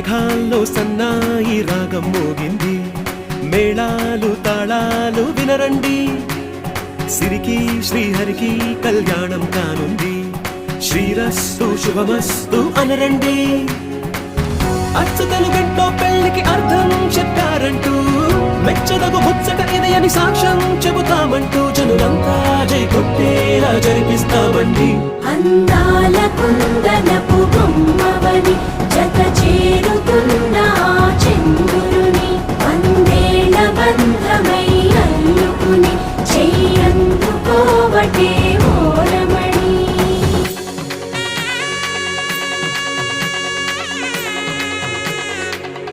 మేఘాల్లో సన్నాయి రాగం మోగింది, మేళాలు తాళాలు వినరండి, సిరికి శ్రీహరికి కళ్యాణం కానుంది, శ్రీరస్తు శుభమస్తు అనరండి. అచ్చతలు గంటో పెళ్లికి అర్థం చెప్పారంటూ, మెచ్చదగు ముచ్చట ఇది అని సాక్ష్యం చెబుతామంటూ, జనులంతా జై కొట్టేలా జరిపిస్తామండి. అందాల కుందన